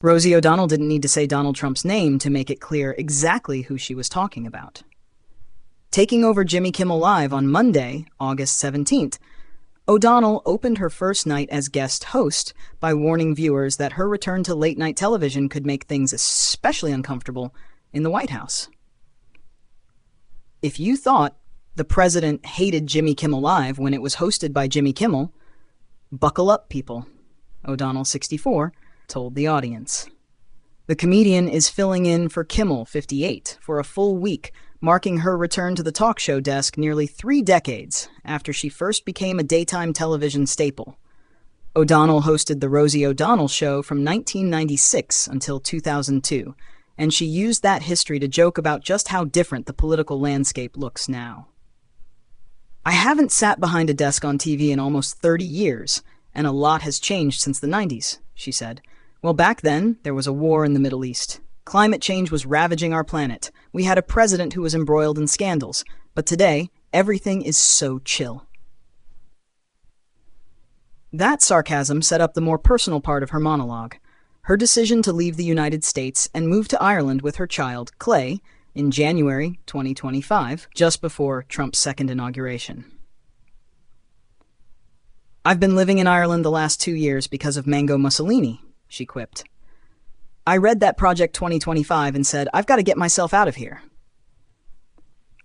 Rosie O'Donnell didn't need to say Donald Trump's name to make it clear exactly who she was talking about. Taking over Jimmy Kimmel Live on Monday, August 17th, O'Donnell opened her first night as guest host by warning viewers that her return to late-night television could make things especially uncomfortable in the White House. If you thought the president hated Jimmy Kimmel Live when it was hosted by Jimmy Kimmel, buckle up, people, O'Donnell, 64, told the audience. The comedian is filling in for Kimmel, 58, for a full week, marking her return to the talk show desk nearly 3 decades after she first became a daytime television staple. O'Donnell hosted The Rosie O'Donnell Show from 1996 until 2002, and she used that history to joke about just how different the political landscape looks now. "I haven't sat behind a desk on TV in almost 30 years, and a lot has changed since the 90s, she said. Well, back then, there was a war in the Middle East. Climate change was ravaging our planet. We had a president who was embroiled in scandals. But today, everything is so chill." That sarcasm set up the more personal part of her monologue, her decision to leave the United States and move to Ireland with her child, Clay, in January 2025, just before Trump's second inauguration. "I've been living in Ireland the last 2 years because of Mango Mussolini," she quipped. "I read that Project 2025 and said, I've got to get myself out of here.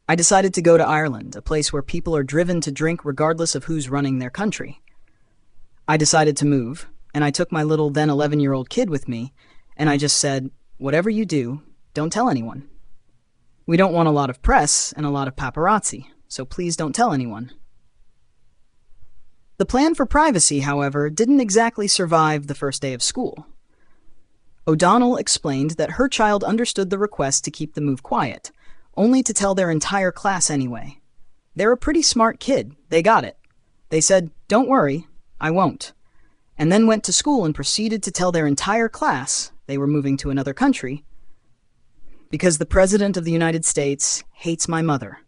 I decided to go to Ireland, a place where people are driven to drink regardless of who's running their country. I decided to move, and I took my little then 11-year-old kid with me, and I just said, whatever you do, don't tell anyone. We don't want a lot of press and a lot of paparazzi, so please don't tell anyone." The plan for privacy, however, didn't exactly survive the first day of school. O'Donnell explained that her child understood the request to keep the move quiet, only to tell their entire class anyway. They're a pretty smart kid, they got it. They said, "Don't worry, I won't," and then went to school and proceeded to tell their entire class they were moving to another country because the President of the United States hates my mother.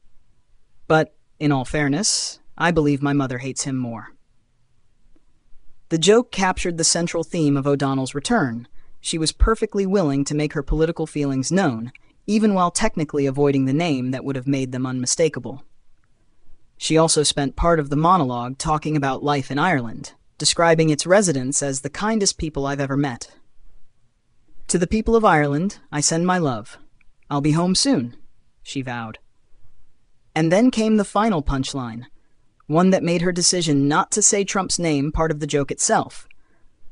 But, in all fairness, I believe my mother hates him more. The joke captured the central theme of O'Donnell's return. She was perfectly willing to make her political feelings known, even while technically avoiding the name that would have made them unmistakable. She also spent part of the monologue talking about life in Ireland, describing its residents as the kindest people I've ever met. "To the people of Ireland, I send my love. I'll be home soon," she vowed. And then came the final punchline, one that made her decision not to say Trump's name part of the joke itself.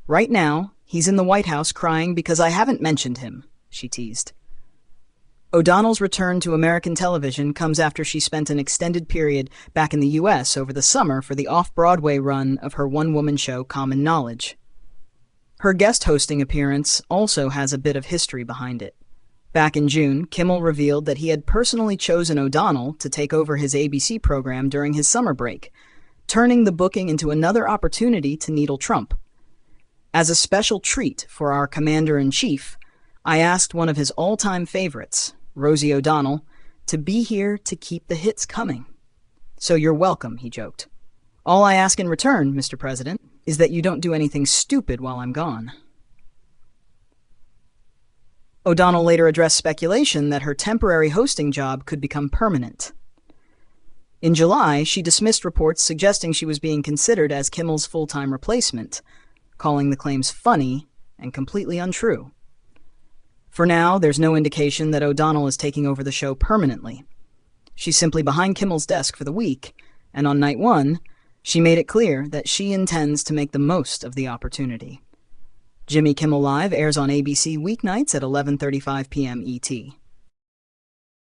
"Right now, he's in the White House crying because I haven't mentioned him," she teased. O'Donnell's return to American television comes after she spent an extended period back in the U.S. over the summer for the off-Broadway run of her one-woman show Common Knowledge. Her guest hosting appearance also has a bit of history behind it. Back in June, Kimmel revealed that he had personally chosen O'Donnell to take over his ABC program during his summer break, turning the booking into another opportunity to needle Trump. "As a special treat for our commander-in-chief, I asked one of his all-time favorites, Rosie O'Donnell, to be here to keep the hits coming. So you're welcome," he joked. "All I ask in return, Mr. President, is that you don't do anything stupid while I'm gone." O'Donnell later addressed speculation that her temporary hosting job could become permanent. In July, she dismissed reports suggesting she was being considered as Kimmel's full-time replacement, calling the claims funny and completely untrue. For now, there's no indication that O'Donnell is taking over the show permanently. She's simply behind Kimmel's desk for the week, and on night 1, she made it clear that she intends to make the most of the opportunity. Jimmy Kimmel Live airs on ABC weeknights at 11:35 p.m. ET.